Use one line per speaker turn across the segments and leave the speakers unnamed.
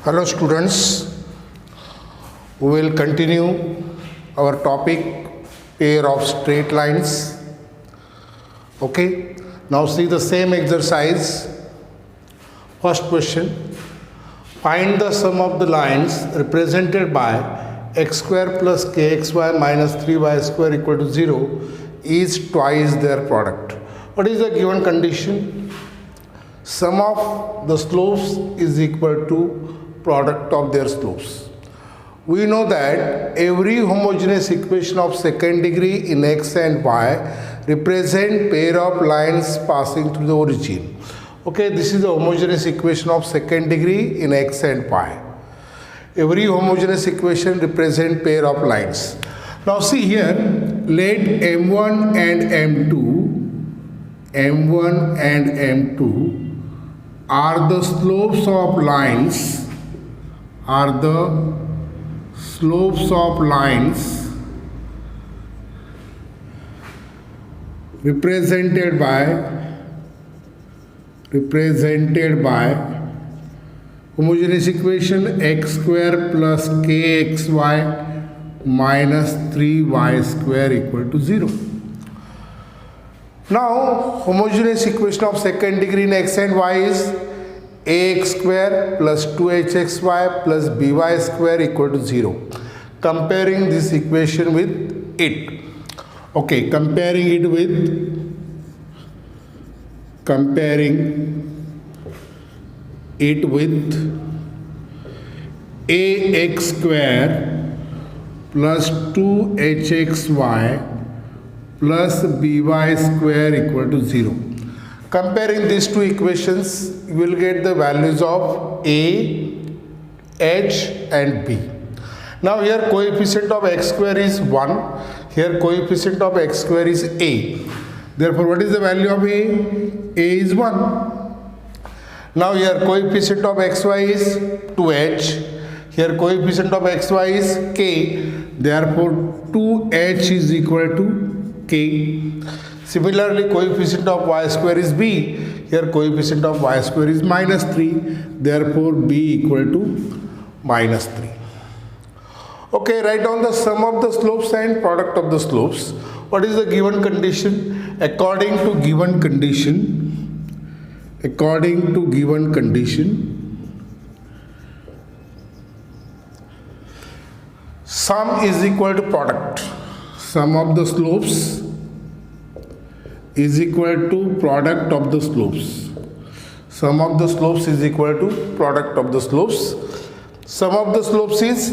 Hello students, we will continue our topic pair of straight lines. Okay, now see the same exercise. First question, find the sum of the lines represented by x square plus kxy minus 3y square equal to 0 is twice their product. What is the given condition? Sum of the slopes is equal to product of their slopes. We know that every homogeneous equation of second degree in x and y represent pair of lines passing through the origin. Okay, this is the homogeneous equation of second degree in x and y. Every homogeneous equation represent pair of lines. Now see here, let M1 and M2 are the slopes of lines represented by homogeneous equation x square plus kxy minus 3y square equal to 0. Now homogeneous equation of second degree in x and y is ax square plus 2hxy plus by square equal to 0. Comparing this equation with it. Okay, comparing it with ax square plus 2hxy plus by square equal to 0. Comparing these two equations, you will get the values of a, h and b. Now here coefficient of x square is 1. Here coefficient of x square is a. Therefore, what is the value of a? A is 1. Now here coefficient of xy is 2h. Here coefficient of xy is k. Therefore, 2h is equal to k. Similarly, coefficient of y square is b. Here coefficient of y square is minus 3. Therefore, b equal to minus 3. Okay, write down the sum of the slopes and product of the slopes. What is the given condition? According to given condition, sum is equal to product. Sum of the slopes is equal to product of the slopes. Sum of the slopes is equal to product of the slopes. Sum of the slopes is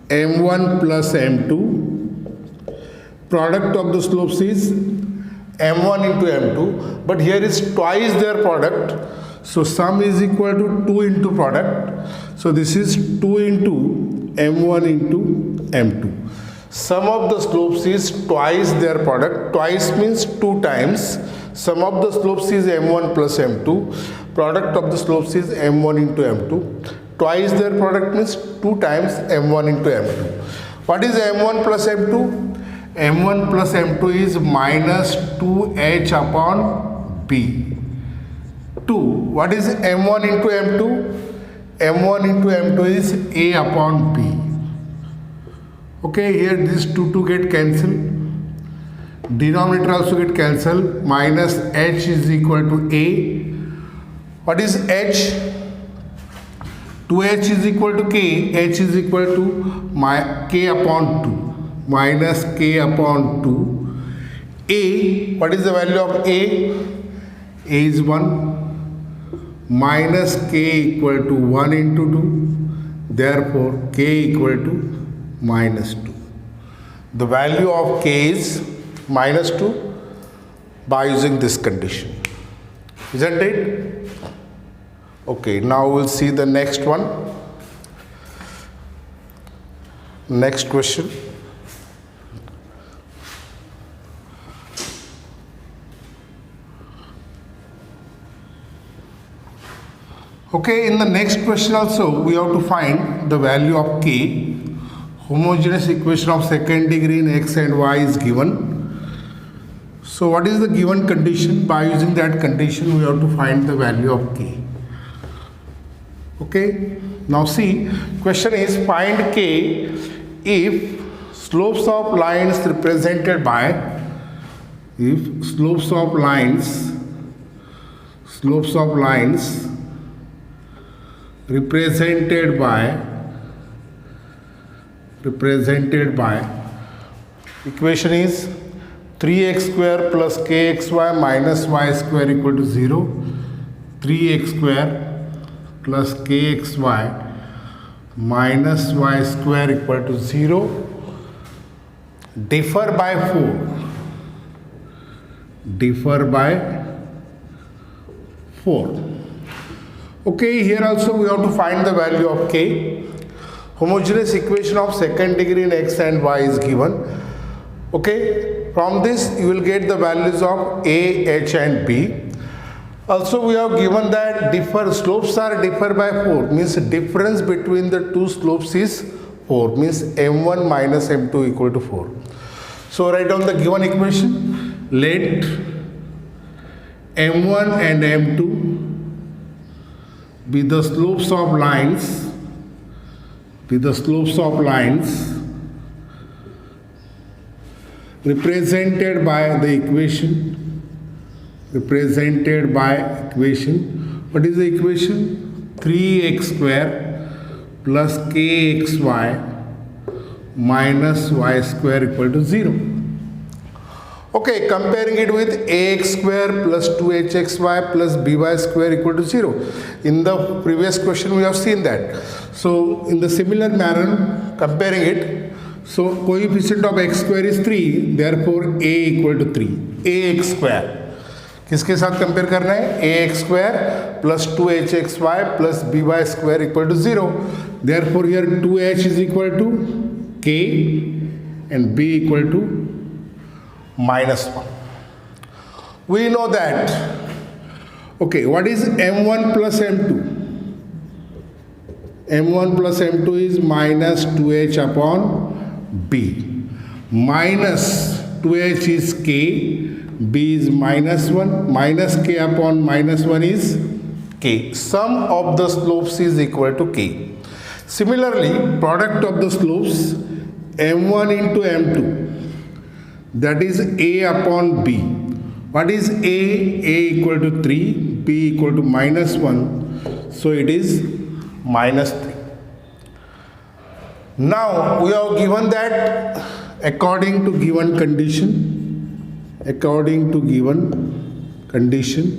m1 plus m2. Product of the slopes is m1 into m2. But here is twice their product. So sum is equal to 2 into product. So this is 2 into m1 into m2. Sum of the slopes is twice their product. Twice means 2 times. Sum of the slopes is m1 plus m2. Product of the slopes is m1 into m2. Twice their product means 2 times m1 into m2. What is m1 plus m2? m1 plus m2 is minus 2h upon b. 2. What is m1 into m2? m1 into m2 is a upon b. Okay, here these two get cancelled. Denominator also get cancelled. Minus h is equal to a. What is h? 2h is equal to k. H is equal to k upon 2. Minus k upon 2. A. What is the value of a? A is 1. Minus k equal to 1 into 2. Therefore, k equal to minus 2. The value of k is minus 2 by using this condition. Isn't it? Okay, now we'll see the next one. Next question. Okay, in the next question also we have to find the value of k. Homogeneous equation of second degree in x and y is given. So what is the given condition? By using that condition we have to find the value of k. Okay, now see, question is find k if slopes of lines represented by, if slopes of lines represented by equation is 3x square plus kxy minus y square equal to 0, 3x square plus kxy minus y square equal to 0, differ by 4. Okay, here also we have to find the value of k. Homogeneous equation of second degree in x and y is given. Okay, from this you will get the values of a, h and b. Also we have given that slopes are differ by 4, means difference between the two slopes is 4, means m1 minus m2 equal to 4. So write down the given equation. Let m1 and m2 be the slopes of lines represented by the equation. What is the equation? 3x square plus kxy minus y square equal to 0. Okay, comparing it with ax square plus 2hxy plus by square equal to 0. In the previous question we have seen that. So in the similar manner, comparing it, so coefficient of x square is 3, therefore a equal to 3, ax square. किसके साथ compare करना है? ax square plus 2hxy plus by square equal to 0. Therefore here 2h is equal to k and b equal to minus 1. We know that. Okay, what is m1 plus m2? m1 plus m2 is minus 2h upon b. Minus 2h is k, b is minus 1, minus k upon minus 1 is k. Sum of the slopes is equal to k. Similarly, product of the slopes m1 into m2, that is a upon b. What is a? A equal to 3, b equal to minus 1, so it is minus 3. Now we have given that according to given condition,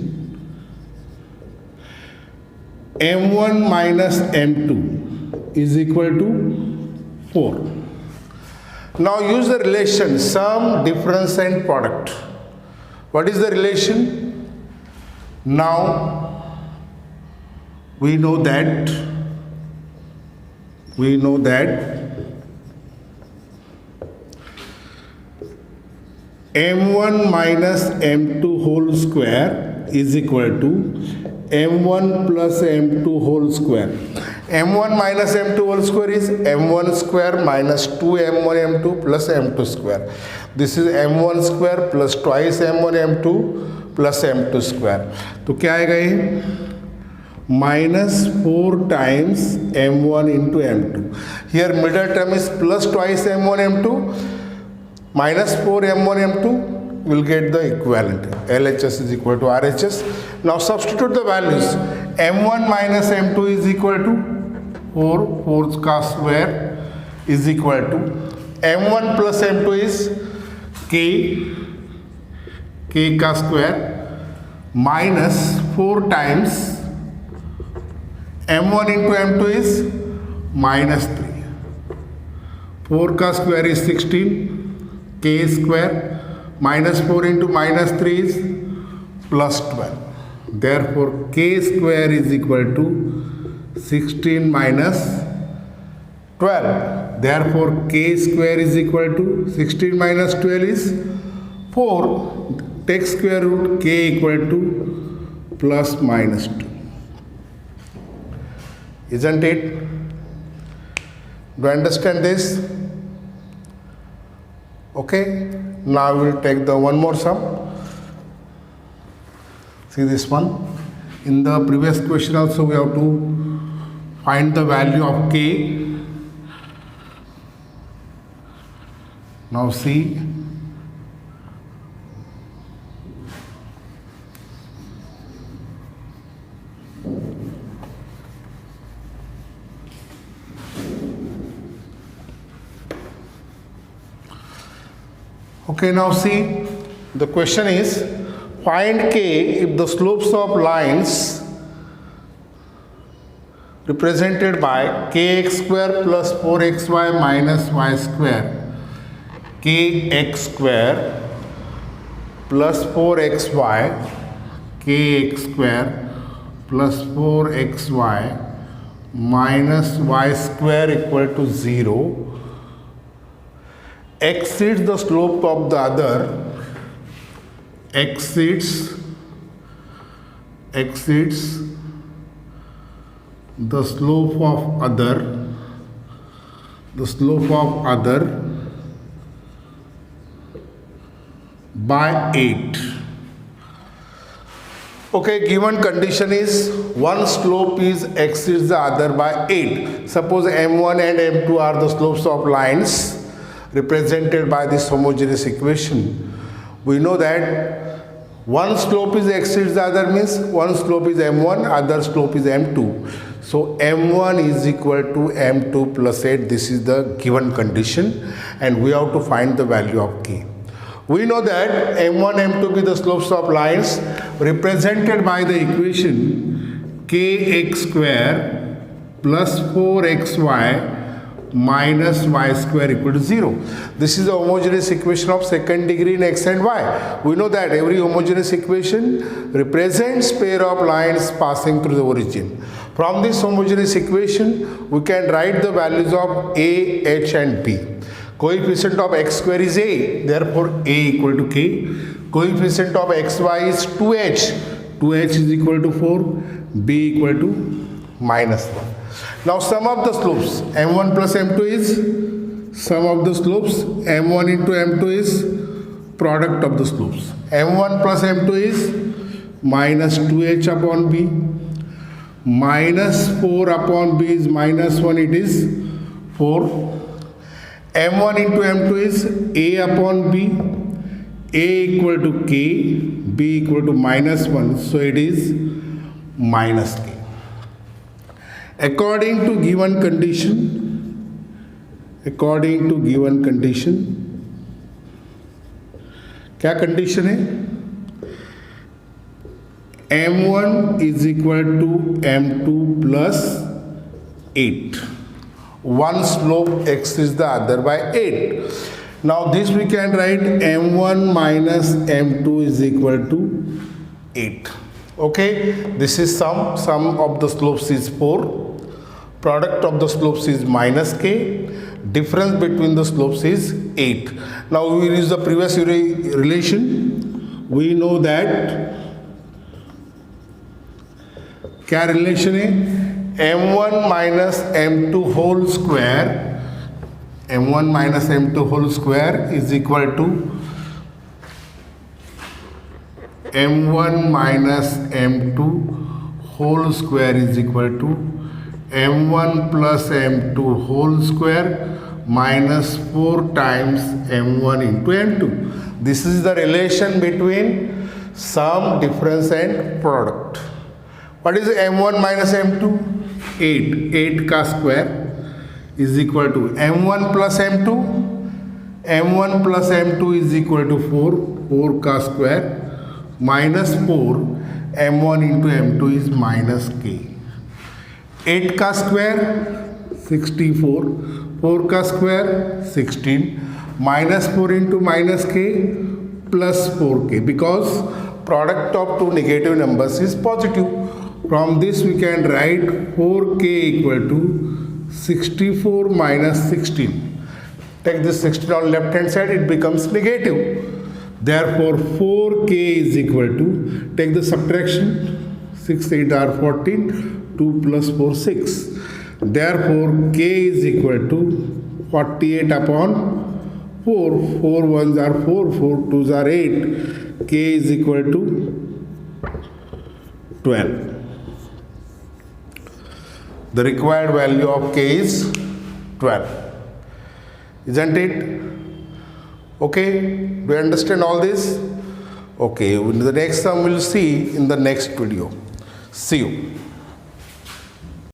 m1 minus m2 is equal to 4. Now use the relation sum, difference and product. What is the relation? Now we know that m1 minus m2 whole square is equal to m1 plus m2 whole square. m1 minus m2 whole square is m1 square minus 2m1 m2 plus m2 square. This is m1 square plus twice m1 m2 plus m2 square. तो क्या आएगा ये? minus 4 times m1 into m2. Here middle term is plus twice m1 m2 minus 4 m1 m2 will get the equivalent. LHS is equal to RHS. Now substitute the values. m1 minus m2 is equal to 4 का square is equal to m1 plus m2 is k का square minus 4 times m1 into m2 is minus 3. 4 का square is 16, k square minus 4 into minus 3 is plus 12. Therefore k square is equal to 16 minus 12. Therefore k square is equal to 16 minus 12 is 4. Take square root, k equal to plus minus 2. Isn't it? Do you understand this? Okay. Now we will take the one more sum. See this one. In the previous question also we have to find the value of k. Now see, okay, now see, the question is find k if the slopes of lines represented by kx square plus 4xy minus y square, kx square plus 4xy, kx square plus 4xy minus y square equal to 0 exceeds the slope of the other, exceeds the slope of other by 8. Okay, given condition is one slope is exceeds the other by 8. Suppose m1 and m2 are the slopes of lines represented by this homogeneous equation. We know that one slope is exceeds the other means one slope is m1, other slope is m2. So m1 is equal to m2 plus 8. This is the given condition and we have to find the value of k. We know that m1, m2 be the slopes of lines represented by the equation kx square plus 4xy minus y square equal to 0. This is the homogeneous equation of second degree in x and y. We know that every homogeneous equation represents pair of lines passing through the origin. From this homogeneous equation, we can write the values of a, h and b. Coefficient of x square is a, therefore a equal to k. Coefficient of xy is 2h, 2h is equal to 4, b equal to minus 1. Now sum of the slopes, m1 plus m2 is, sum of the slopes, m1 into m2 is product of the slopes. m1 plus m2 is minus 2h upon b, minus 4 upon b is minus 1, it is 4. m1 into m2 is a upon b, a equal to k, b equal to minus 1, so it is minus k. According to given condition, क्या condition है? m1 is equal to m2 plus 8. One slope exceeds the other by 8. Now this we can write m1 minus m2 is equal to 8. Okay, this is sum of the slopes is 4. Product of the slopes is minus k. Difference between the slopes is 8. Now we will use the previous relation. We know that क्या relation है? m1 minus m2 whole square, m1 minus m2 whole square is equal to m1 minus m2 whole square is equal to m1 plus m2 whole square minus 4 times m1 into m2. This is the relation between sum, difference and product. What is m1 minus m2? 8. 8 का square is equal to m1 plus m2. m1 plus m2 is equal to 4. 4 का square minus 4. m1 into m2 is minus k. 8 का square 64. 4 का square 16. Minus 4 into minus k plus 4k, because product of two negative numbers is positive. From this we can write 4k equal to 64 minus 16. Take this 16 on left hand side, it becomes negative. Therefore 4k is equal to, take the subtraction, 6 8 are 14, 2 plus 4 6. Therefore k is equal to 48 upon 4. 4 ones are 4, 4 twos are 8. K is equal to 12. The required value of k is 12. Isn't it? Okay, do you understand all this? Okay, the next sum we'll see in the next video. See you.